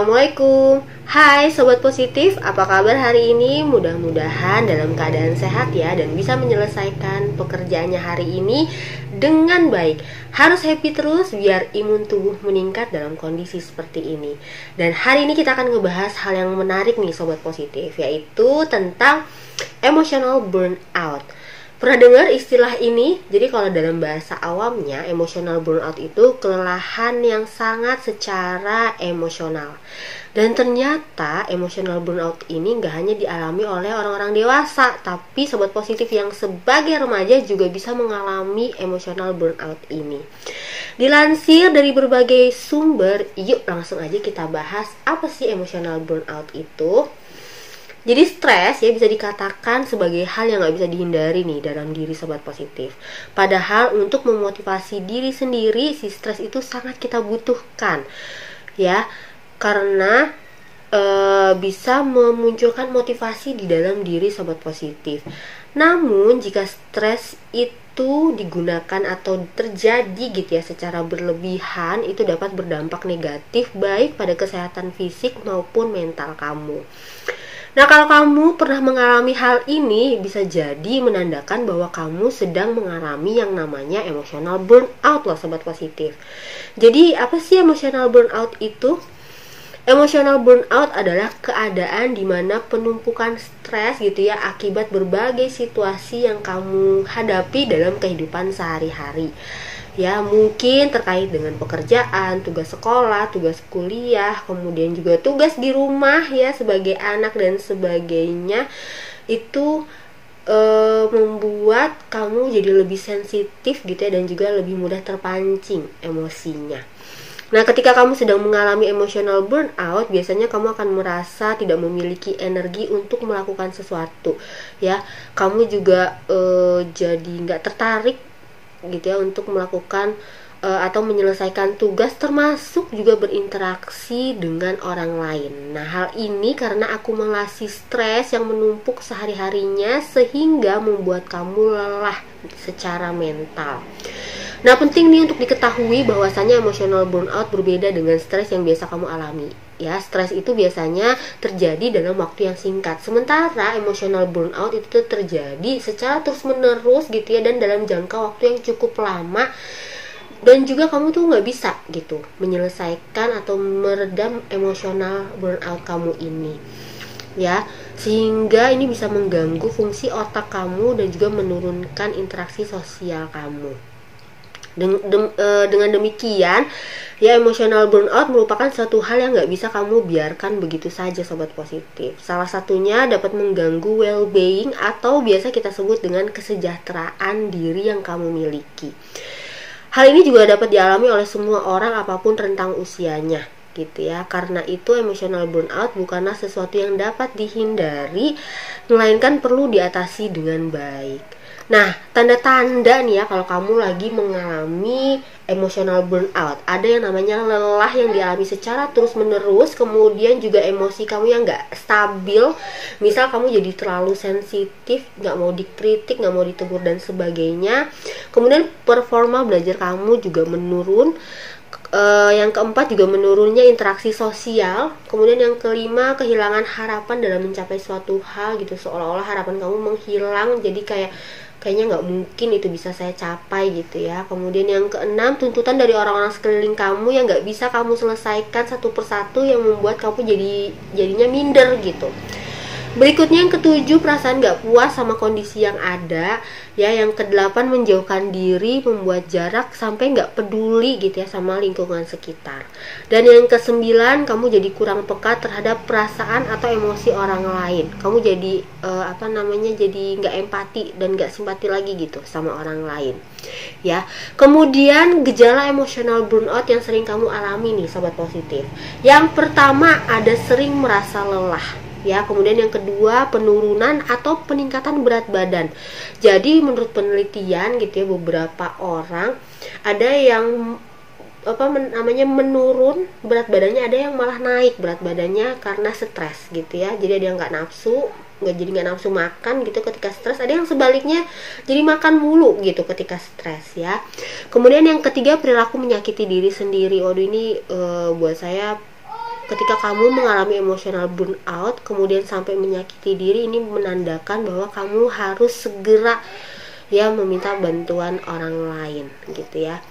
Assalamualaikum. Hai Sobat Positif, apa kabar hari ini? Mudah-mudahan dalam keadaan sehat ya, dan bisa menyelesaikan pekerjaannya hari ini dengan baik. Harus happy terus biar imun tubuh meningkat dalam kondisi seperti ini. Dan hari ini kita akan ngebahas hal yang menarik nih Sobat Positif, yaitu tentang emotional burnout. Pernah dengar istilah ini? Jadi kalau dalam bahasa awamnya, emotional burnout itu kelelahan yang sangat secara emosional. Dan ternyata emotional burnout ini gak hanya dialami oleh orang-orang dewasa, tapi Sobat Positif yang sebagai remaja juga bisa mengalami emotional burnout ini. Dilansir dari berbagai sumber, yuk langsung aja kita bahas apa sih emotional burnout itu. Jadi stres ya bisa dikatakan sebagai hal yang gak bisa dihindari nih dalam diri Sobat Positif. Padahal untuk memotivasi diri sendiri, si stres itu sangat kita butuhkan ya, karena bisa memunculkan motivasi di dalam diri Sobat Positif. Namun jika stres itu digunakan atau terjadi gitu ya secara berlebihan, itu dapat berdampak negatif baik pada kesehatan fisik maupun mental kamu. Nah, kalau kamu pernah mengalami hal ini, bisa jadi menandakan bahwa kamu sedang mengalami yang namanya emotional burnout loh Sobat Positif. Jadi, apa sih emotional burnout itu? Emotional burnout adalah keadaan di mana penumpukan stres gitu ya akibat berbagai situasi yang kamu hadapi dalam kehidupan sehari-hari. Ya, mungkin terkait dengan pekerjaan, tugas sekolah, tugas kuliah, kemudian juga tugas di rumah ya sebagai anak dan sebagainya. Itu membuat kamu jadi lebih sensitif gitu ya, dan juga lebih mudah terpancing emosinya. Nah, ketika kamu sedang mengalami emotional burnout, biasanya kamu akan merasa tidak memiliki energi untuk melakukan sesuatu ya. Kamu juga jadi nggak tertarik gitu ya untuk melakukan atau menyelesaikan tugas, termasuk juga berinteraksi dengan orang lain. Nah, hal ini karena akumulasi stres yang menumpuk sehari-harinya sehingga membuat kamu lelah secara mental. Nah, penting nih untuk diketahui bahwasanya emotional burnout berbeda dengan stres yang biasa kamu alami. Ya, stres itu biasanya terjadi dalam waktu yang singkat. Sementara emotional burnout itu terjadi secara terus-menerus gitu ya, dan dalam jangka waktu yang cukup lama. Dan juga kamu tuh nggak bisa gitu menyelesaikan atau meredam emotional burnout kamu ini. Ya, sehingga ini bisa mengganggu fungsi otak kamu dan juga menurunkan interaksi sosial kamu. Dengan demikian ya, emotional burnout merupakan suatu hal yang gak bisa kamu biarkan begitu saja Sobat Positif. Salah satunya dapat mengganggu well-being atau biasa kita sebut dengan kesejahteraan diri yang kamu miliki. Hal ini juga dapat dialami oleh semua orang apapun rentang usianya gitu ya. Karena itu emotional burnout bukanlah sesuatu yang dapat dihindari, melainkan perlu diatasi dengan baik. Nah, tanda-tanda nih ya kalau kamu lagi mengalami emotional burnout, ada yang namanya lelah yang dialami secara terus-menerus, kemudian juga emosi kamu yang gak stabil. Misal kamu jadi terlalu sensitif, gak mau dikritik, gak mau ditegur dan sebagainya. Kemudian performa belajar kamu juga menurun. Yang keempat juga menurunnya interaksi sosial. Kemudian yang kelima, kehilangan harapan dalam mencapai suatu hal gitu, seolah-olah harapan kamu menghilang, jadi kayaknya nggak mungkin itu bisa saya capai gitu ya. Kemudian yang keenam, tuntutan dari orang-orang sekeliling kamu yang nggak bisa kamu selesaikan satu persatu, yang membuat kamu jadinya minder gitu. Berikutnya yang ketujuh, perasaan gak puas sama kondisi yang ada ya. Yang kedelapan, menjauhkan diri, membuat jarak sampai gak peduli gitu ya sama lingkungan sekitar. Dan yang kesembilan, kamu jadi kurang peka terhadap perasaan atau emosi orang lain. Kamu jadi jadi gak empati dan gak simpati lagi gitu sama orang lain ya. Kemudian gejala emotional burnout yang sering kamu alami nih Sobat Positif. Yang pertama, ada sering merasa lelah ya. Kemudian yang kedua, penurunan atau peningkatan berat badan. Jadi menurut penelitian gitu ya, beberapa orang ada yang menurun berat badannya, ada yang malah naik berat badannya karena stres gitu ya. Jadi ada yang nggak nafsu makan gitu ketika stres, ada yang sebaliknya jadi makan mulu gitu ketika stres ya. Kemudian yang ketiga, perilaku menyakiti diri sendiri. Waduh, ini buat saya ketika kamu mengalami emotional burnout kemudian sampai menyakiti diri, ini menandakan bahwa kamu harus segera ya meminta bantuan orang lain gitu ya.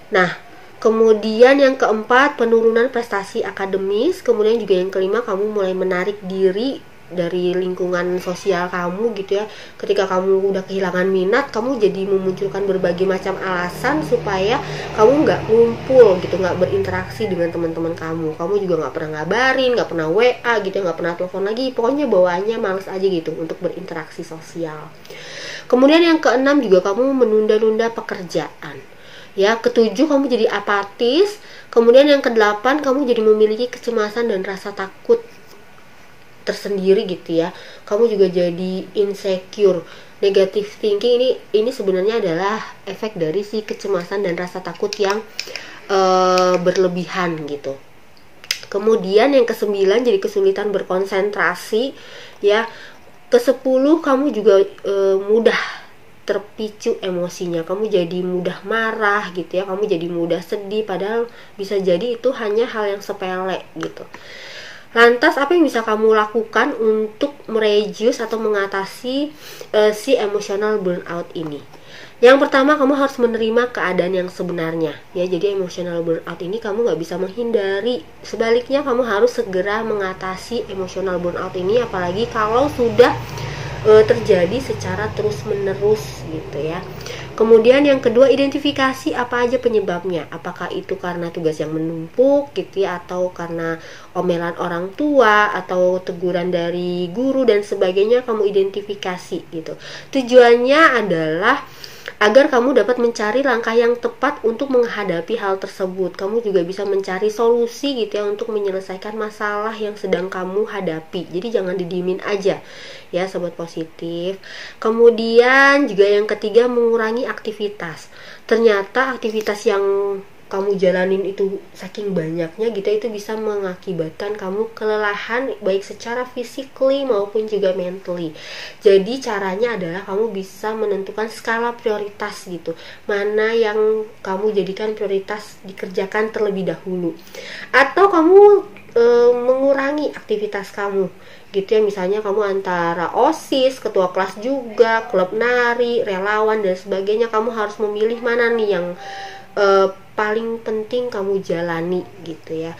Nah, kemudian yang keempat, penurunan prestasi akademis. Kemudian juga yang kelima, kamu mulai menarik diri dari lingkungan sosial kamu gitu ya. Ketika kamu udah kehilangan minat, kamu jadi memunculkan berbagai macam alasan supaya kamu nggak ngumpul gitu, nggak berinteraksi dengan teman-teman kamu. Kamu juga nggak pernah ngabarin, nggak pernah WA gitu, nggak pernah telepon lagi. Pokoknya bawaannya males aja gitu untuk berinteraksi sosial. Kemudian yang keenam juga, kamu menunda-nunda pekerjaan. Ya, ketujuh, kamu jadi apatis. Kemudian yang kedelapan, kamu jadi memiliki kecemasan dan rasa takut tersendiri gitu ya. Kamu juga jadi insecure. Negative thinking ini sebenarnya adalah efek dari si kecemasan dan rasa takut yang berlebihan gitu. Kemudian yang kesembilan, jadi kesulitan berkonsentrasi ya. Kesepuluh, kamu juga mudah terpicu emosinya, kamu jadi mudah marah gitu ya, kamu jadi mudah sedih, padahal bisa jadi itu hanya hal yang sepele gitu. Lantas apa yang bisa kamu lakukan untuk mereduce atau mengatasi si emotional burnout ini? Yang pertama, kamu harus menerima keadaan yang sebenarnya ya. Jadi emotional burnout ini kamu nggak bisa menghindari, sebaliknya kamu harus segera mengatasi emotional burnout ini, apalagi kalau sudah terjadi secara terus menerus gitu ya. Kemudian yang kedua, identifikasi apa aja penyebabnya. Apakah itu karena tugas yang menumpuk gitu ya, atau karena omelan orang tua, atau teguran dari guru dan sebagainya. Kamu identifikasi gitu. Tujuannya adalah agar kamu dapat mencari langkah yang tepat untuk menghadapi hal tersebut. Kamu juga bisa mencari solusi gitu ya untuk menyelesaikan masalah yang sedang kamu hadapi. Jadi jangan didiemin aja ya sobat positif. Kemudian juga yang ketiga, mengurangi aktivitas. Ternyata aktivitas yang kamu jalanin itu saking banyaknya gitu, itu bisa mengakibatkan kamu kelelahan baik secara physically maupun juga mentally. Jadi caranya adalah kamu bisa menentukan skala prioritas gitu, mana yang kamu jadikan prioritas dikerjakan terlebih dahulu, atau kamu mengurangi aktivitas kamu gitu ya. Misalnya kamu antara OSIS, ketua kelas juga, klub nari, relawan dan sebagainya. Kamu harus memilih mana nih yang paling penting kamu jalani gitu ya.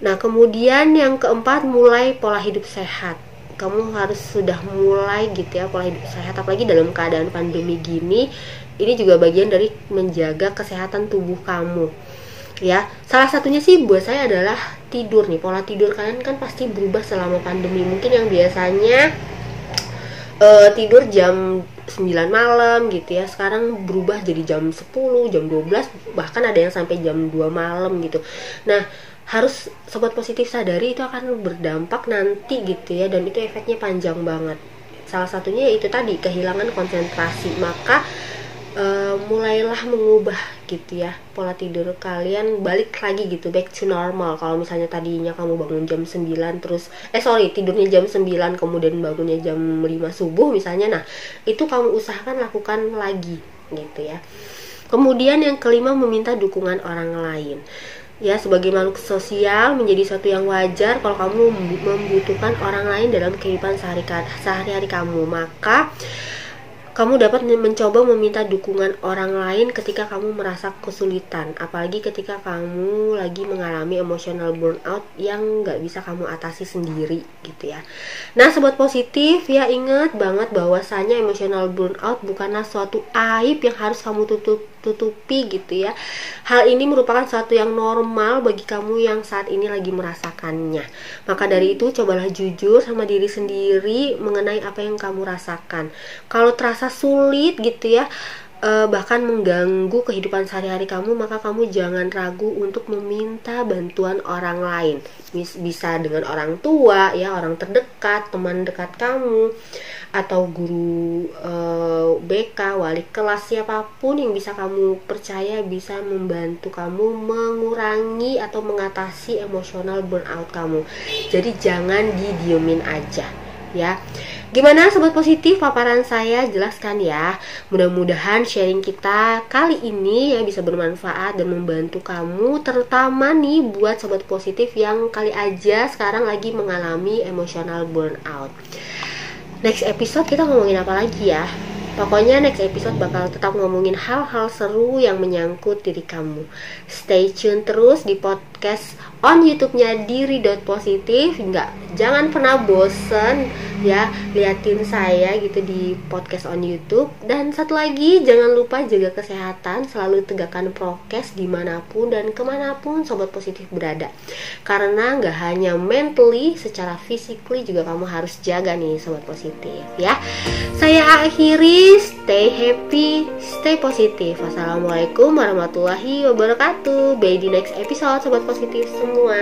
Nah, kemudian yang keempat, mulai pola hidup sehat. Kamu harus sudah mulai gitu ya pola hidup sehat, apalagi dalam keadaan pandemi gini. Ini juga bagian dari menjaga kesehatan tubuh kamu ya. Salah satunya sih buat saya adalah tidur nih. Pola tidur kalian kan pasti berubah selama pandemi. Mungkin yang biasanya tidur jam 9 malam gitu ya, sekarang berubah jadi jam 10, jam 12, bahkan ada yang sampai jam 2 malam gitu. Nah, harus sobat positif sadari itu akan berdampak nanti gitu ya, dan itu efeknya panjang banget. Salah satunya yaitu tadi, kehilangan konsentrasi. Maka mulailah mengubah gitu ya pola tidur kalian, balik lagi gitu, back to normal. Kalau misalnya tadinya kamu bangun jam 9 terus tidurnya jam 9 kemudian bangunnya jam 5 subuh misalnya, nah itu kamu usahakan lakukan lagi gitu ya. Kemudian yang kelima, meminta dukungan orang lain ya. Sebagai makhluk sosial, menjadi sesuatu yang wajar kalau kamu membutuhkan orang lain dalam kehidupan sehari-hari kamu. Maka kamu dapat mencoba meminta dukungan orang lain ketika kamu merasa kesulitan, apalagi ketika kamu lagi mengalami emotional burnout yang nggak bisa kamu atasi sendiri gitu ya. Nah sobat positif ya, ingat banget bahwasanya emotional burnout bukanlah suatu aib yang harus kamu tutupi gitu ya. Hal ini merupakan suatu yang normal bagi kamu yang saat ini lagi merasakannya. Maka dari itu cobalah jujur sama diri sendiri mengenai apa yang kamu rasakan. Kalau terasa sulit gitu ya, bahkan mengganggu kehidupan sehari-hari kamu, maka kamu jangan ragu untuk meminta bantuan orang lain. Bisa dengan orang tua ya, orang terdekat, teman dekat kamu, atau guru BK, wali kelas, siapapun yang bisa kamu percaya bisa membantu kamu mengurangi atau mengatasi emosional burnout kamu. Jadi jangan didiemin aja ya. Gimana sobat positif, paparan saya jelaskan ya. Mudah-mudahan sharing kita kali ini ya bisa bermanfaat dan membantu kamu, terutama nih buat sobat positif yang kali aja sekarang lagi mengalami emotional burnout. Next episode kita ngomongin apa lagi ya? Pokoknya next episode bakal tetap ngomongin hal-hal seru yang menyangkut diri kamu. Stay tune terus di podcast on YouTube-nya Diri.Positif. Jangan pernah bosen ya liatin saya gitu di podcast on YouTube. Dan satu lagi, jangan lupa jaga kesehatan, selalu tegakkan prokes dimanapun dan kemanapun sobat positif berada. Karena gak hanya mentally, secara physically juga kamu harus jaga nih sobat positif ya. Saya akhiri, stay happy, stay positif. Wassalamualaikum warahmatullahi wabarakatuh. Bye di next episode sobat positif semua.